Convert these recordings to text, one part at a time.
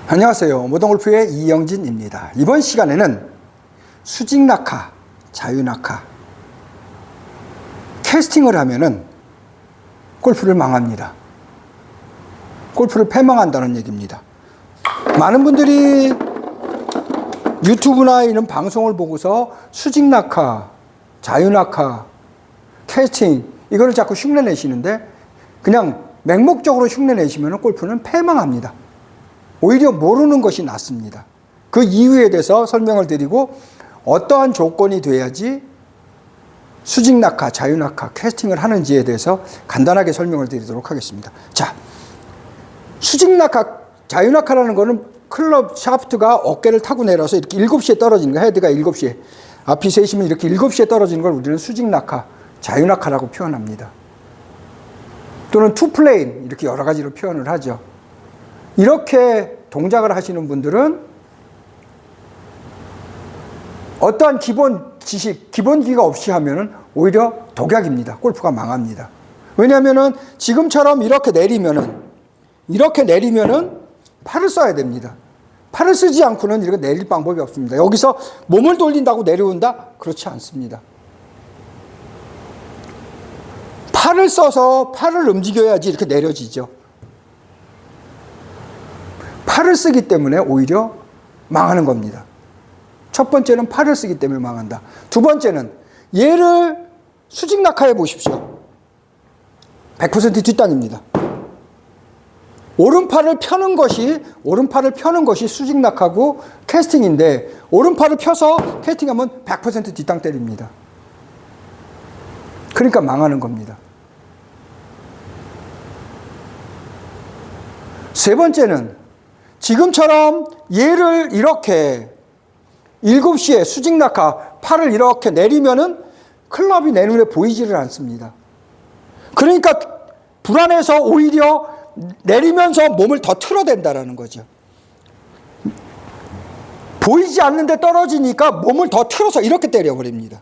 안녕하세요. 모던골프의 이영진입니다. 이번 시간에는 수직낙하, 자유낙하, 캐스팅을 하면은 골프를 망합니다. 골프를 패망한다는 얘기입니다. 많은 분들이 유튜브나 이런 방송을 보고서 수직낙하, 자유낙하, 캐스팅 이거를 자꾸 흉내내시는데 그냥 맹목적으로 흉내내시면 골프는 패망합니다. 오히려 모르는 것이 낫습니다. 그 이유에 대해서 설명을 드리고 어떠한 조건이 돼야지 수직낙하, 자유낙하, 캐스팅을 하는지에 대해서 간단하게 설명을 드리도록 하겠습니다. 자, 수직낙하, 자유낙하라는 거는 클럽 샤프트가 어깨를 타고 내려서 이렇게 7시에 떨어지는 거, 헤드가 7시에, 앞이 셋이면 이렇게 7시에 떨어지는 걸 우리는 수직낙하, 자유낙하라고 표현합니다. 또는 투플레인, 이렇게 여러 가지로 표현을 하죠. 이렇게 동작을 하시는 분들은 어떠한 기본 지식, 기본기가 없이 하면은 오히려 독약입니다. 골프가 망합니다. 왜냐하면은 지금처럼 이렇게 내리면은 팔을 써야 됩니다. 팔을 쓰지 않고는 이렇게 내릴 방법이 없습니다. 여기서 몸을 돌린다고 내려온다? 그렇지 않습니다. 팔을 써서 팔을 움직여야지 이렇게 내려지죠. 팔을 쓰기 때문에 오히려 망하는 겁니다. 첫 번째는 팔을 쓰기 때문에 망한다. 두 번째는 얘를 수직낙하해 보십시오. 100% 뒷땅입니다. 오른팔을 펴는 것이 수직낙하고 캐스팅인데 오른팔을 펴서 캐스팅하면 100% 뒷땅 때립니다. 그러니까 망하는 겁니다. 세 번째는 지금처럼 얘를 이렇게 7시에 수직낙하 팔을 이렇게 내리면은 클럽이 내 눈에 보이지를 않습니다. 그러니까 불안해서 오히려 내리면서 몸을 더 틀어댄다라는 거죠. 보이지 않는데 떨어지니까 몸을 더 틀어서 이렇게 때려버립니다.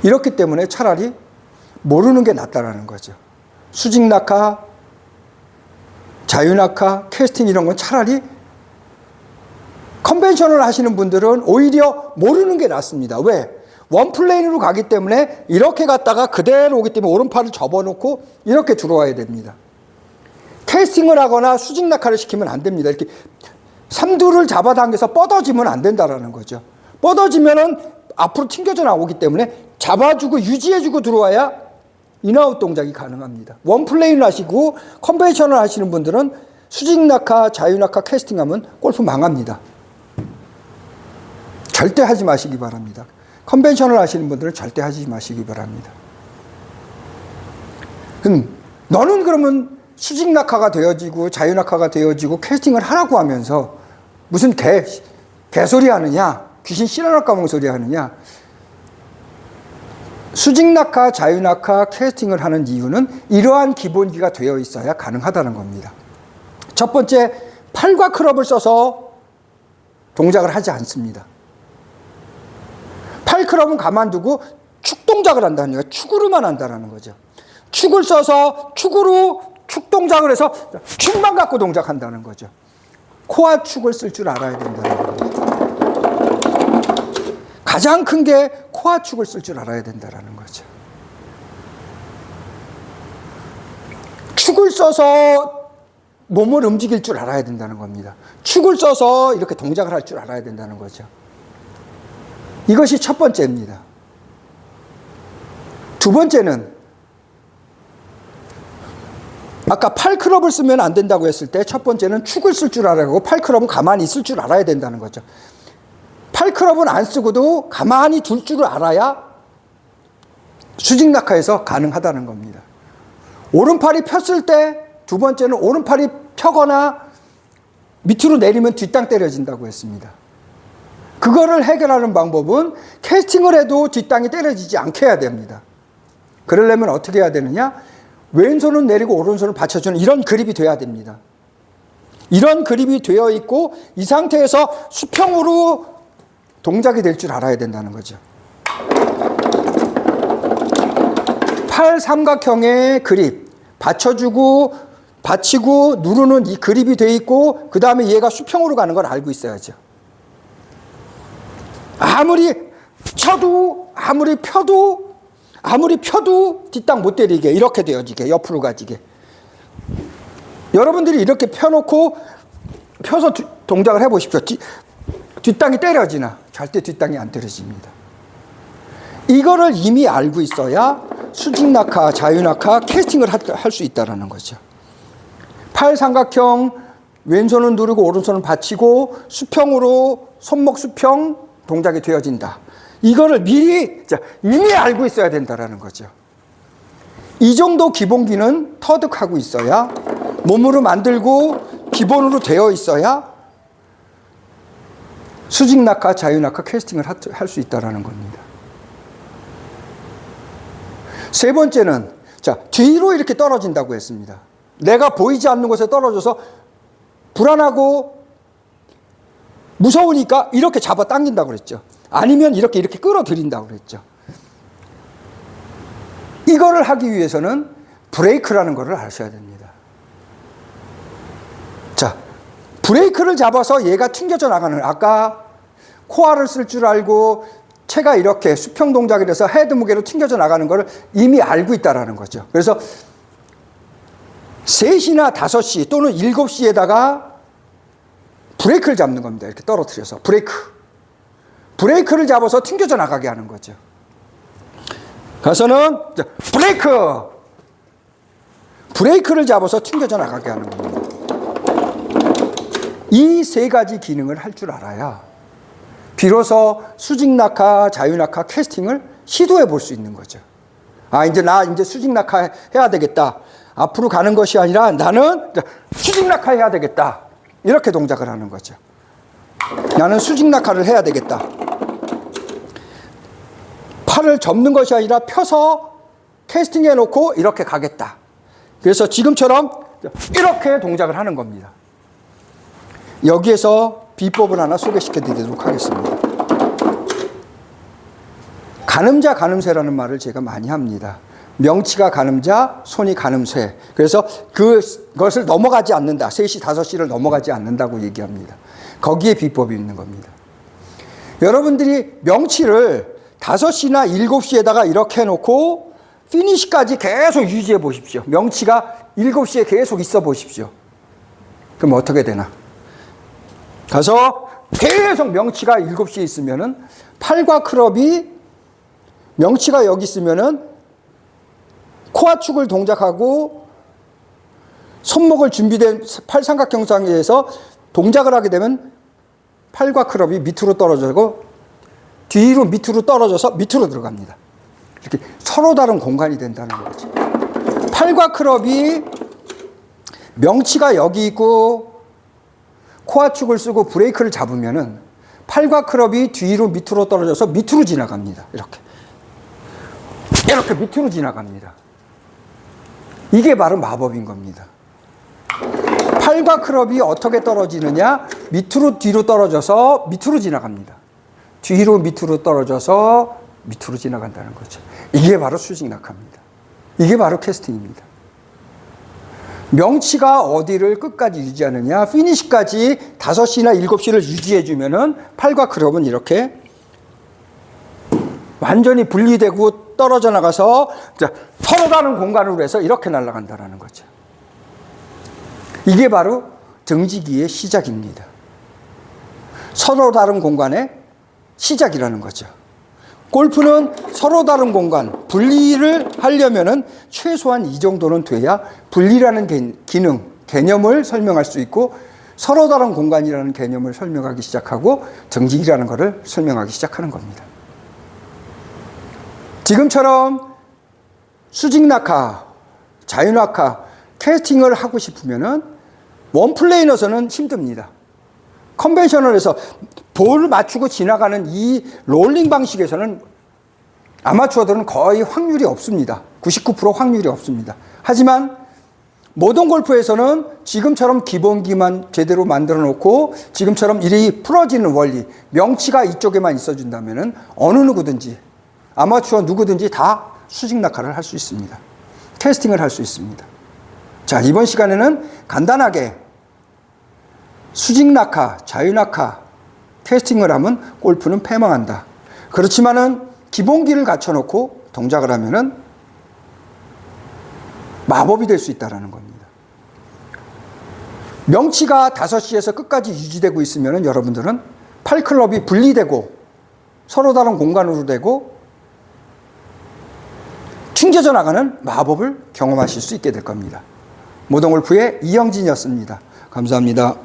이렇기 때문에 차라리 모르는 게 낫다라는 거죠. 수직낙하, 자유낙하, 캐스팅 이런 건 차라리 컨벤셔널 하시는 분들은 오히려 모르는 게 낫습니다. 왜? 원플레인으로 가기 때문에 이렇게 갔다가 그대로 오기 때문에 오른팔을 접어놓고 이렇게 들어와야 됩니다. 캐스팅을 하거나 수직낙하를 시키면 안 됩니다. 이렇게 삼두를 잡아당겨서 뻗어지면 안 된다라는 거죠. 뻗어지면은 앞으로 튕겨져 나오기 때문에 잡아주고 유지해주고 들어와야 인아웃 동작이 가능합니다. 원플레인을 하시고 컨벤셔널 하시는 분들은 수직낙하, 자유낙하, 캐스팅하면 골프 망합니다. 절대 하지 마시기 바랍니다. 컨벤셔널 하시는 분들은 절대 하지 마시기 바랍니다. 너는 그러면 수직낙하가 되어지고 자유낙하가 되어지고 캐스팅을 하라고 하면서 무슨 개소리 하느냐, 귀신 씨라락 까먹은 소리 하느냐. 수직낙하, 자유낙하, 캐스팅을 하는 이유는 이러한 기본기가 되어 있어야 가능하다는 겁니다. 첫 번째, 팔과 클럽을 써서 동작을 하지 않습니다. 팔 클럽은 가만두고 축 동작을 한다는 거예요. 축으로만 한다는 거죠. 축을 써서 축 동작을 해서 축만 갖고 동작한다는 거죠. 코와 축을 쓸 줄 알아야 된다는 거죠. 가장 큰 게 코와 축을 쓸 줄 알아야 된다는 거죠. 축을 써서 몸을 움직일 줄 알아야 된다는 겁니다. 축을 써서 이렇게 동작을 할 줄 알아야 된다는 거죠. 이것이 첫 번째입니다. 두 번째는 아까 팔 클럽을 쓰면 안 된다고 했을 때 첫 번째는 축을 쓸 줄 알아야 하고 팔 클럽은 가만히 있을 줄 알아야 된다는 거죠. 팔 클럽은 안 쓰고도 가만히 둘 줄을 알아야 수직낙하에서 가능하다는 겁니다. 오른팔이 폈을 때 두 번째는 오른팔이 펴거나 밑으로 내리면 뒷땅 때려진다고 했습니다. 그거를 해결하는 방법은 캐스팅을 해도 뒷땅이 때려지지 않게 해야 됩니다. 그러려면 어떻게 해야 되느냐? 왼손은 내리고 오른손을 받쳐주는 이런 그립이 돼야 됩니다. 이런 그립이 되어 있고 이 상태에서 수평으로 동작이 될 줄 알아야 된다는 거죠. 팔 삼각형의 그립, 받쳐주고 받치고 누르는 이 그립이 돼 있고 그 다음에 얘가 수평으로 가는 걸 알고 있어야죠. 아무리 쳐도 아무리 펴도 뒷땅 못 때리게 이렇게 되어지게 옆으로 가지게. 여러분들이 이렇게 펴놓고 펴서 동작을 해보십시오. 뒷땅이 때려지나? 절대 뒷땅이 안 때려집니다. 이거를 이미 알고 있어야 수직 낙하, 자유 낙하, 캐스팅을 할 수 있다는 거죠. 팔 삼각형, 왼손은 누르고 오른손은 받치고 수평으로 손목 수평 동작이 되어진다. 이거를 미리 이미 알고 있어야 된다는 거죠. 이 정도 기본기는 터득하고 있어야 몸으로 만들고 기본으로 되어 있어야 수직 낙하, 자유 낙하, 캐스팅을 할 수 있다는 겁니다. 세 번째는 뒤로 이렇게 떨어진다고 했습니다. 내가 보이지 않는 곳에 떨어져서 불안하고 무서우니까 이렇게 잡아 당긴다고 그랬죠. 아니면 이렇게 끌어들인다고 그랬죠. 이거를 하기 위해서는 브레이크라는 것을 아셔야 됩니다. 자, 브레이크를 잡아서 얘가 튕겨져 나가는, 아까 코어를 쓸 줄 알고 채가 이렇게 수평 동작이 돼서 헤드 무게로 튕겨져 나가는 것을 이미 알고 있다는 거죠. 그래서 3시나 5시 또는 7시에다가 브레이크를 잡는 겁니다. 이렇게 떨어뜨려서 브레이크를 잡아서 튕겨져 나가게 하는 거죠. 가서는 브레이크를 잡아서 튕겨져 나가게 하는 겁니다. 이 3가지 기능을 할 줄 알아야 비로소 수직 낙하, 자유 낙하, 캐스팅을 시도해 볼 수 있는 거죠. 이제 수직 낙하 해야 되겠다. 앞으로 가는 것이 아니라 나는 수직 낙하 해야 되겠다. 이렇게 동작을 하는 거죠. 나는 수직 낙하를 해야 되겠다. 팔을 접는 것이 아니라 펴서 캐스팅해 놓고 이렇게 가겠다. 그래서 지금처럼 이렇게 동작을 하는 겁니다. 여기에서 비법을 하나 소개시켜 드리도록 하겠습니다. 가늠자, 가늠쇠라는 말을 제가 많이 합니다. 명치가 가늠자, 손이 가늠쇠. 그래서 그것을 넘어가지 않는다. 3시, 5시를 넘어가지 않는다고 얘기합니다. 거기에 비법이 있는 겁니다. 여러분들이 명치를 5시나 7시에다가 이렇게 해놓고 피니시까지 계속 유지해 보십시오. 명치가 7시에 계속 있어 보십시오. 그럼 어떻게 되나? 가서 계속 명치가 7시에 있으면은 팔과 클럽이 명치가 여기 있으면은 코아축을 동작하고 손목을 준비된 팔 삼각형상에서 동작을 하게 되면 팔과 클럽이 밑으로 떨어지고 뒤로 밑으로 떨어져서 밑으로 들어갑니다. 이렇게 서로 다른 공간이 된다는 거죠. 팔과 클럽이 명치가 여기 있고 코아축을 쓰고 브레이크를 잡으면은 팔과 클럽이 뒤로 밑으로 떨어져서 밑으로 지나갑니다. 이렇게 밑으로 지나갑니다. 이게 바로 마법인 겁니다. 팔과 클럽이 어떻게 떨어지느냐? 밑으로 뒤로 떨어져서 밑으로 지나갑니다. 뒤로 밑으로 떨어져서 밑으로 지나간다는 거죠. 이게 바로 수직 낙하입니다. 이게 바로 캐스팅입니다. 명치가 어디를 끝까지 유지하느냐, 피니시까지 5시나 7시를 유지해주면은 팔과 클럽은 이렇게 완전히 분리되고 떨어져 나가서 서로 다른 공간으로 해서 이렇게 날아간다는 거죠. 이게 바로 정지기의 시작입니다. 서로 다른 공간의 시작이라는 거죠. 골프는 서로 다른 공간, 분리를 하려면은 최소한 이 정도는 돼야 분리라는 개념을 설명할 수 있고 서로 다른 공간이라는 개념을 설명하기 시작하고 정직이라는 것을 설명하기 시작하는 겁니다. 지금처럼 수직 낙하, 자유 낙하, 캐스팅을 하고 싶으면은 원플레이너서는 힘듭니다. 컨벤셔널에서 볼을 맞추고 지나가는 이 롤링 방식에서는 아마추어들은 거의 확률이 없습니다. 99% 확률이 없습니다. 하지만 모던 골프에서는 지금처럼 기본기만 제대로 만들어 놓고 지금처럼 일이 풀어지는 원리, 명치가 이쪽에만 있어준다면은 어느 누구든지 아마추어 누구든지 다 수직 낙하를 할 수 있습니다. 캐스팅을 할 수 있습니다. 자, 이번 시간에는 간단하게 수직 낙하, 자유 낙하 캐스팅을 하면 골프는 패망한다. 그렇지만은 기본기를 갖춰놓고 동작을 하면은 마법이 될 수 있다는 겁니다. 명치가 5시에서 끝까지 유지되고 있으면 여러분들은 팔클럽이 분리되고 서로 다른 공간으로 되고 튕겨져 나가는 마법을 경험하실 수 있게 될 겁니다. 모던골프의 이영진이었습니다. 감사합니다.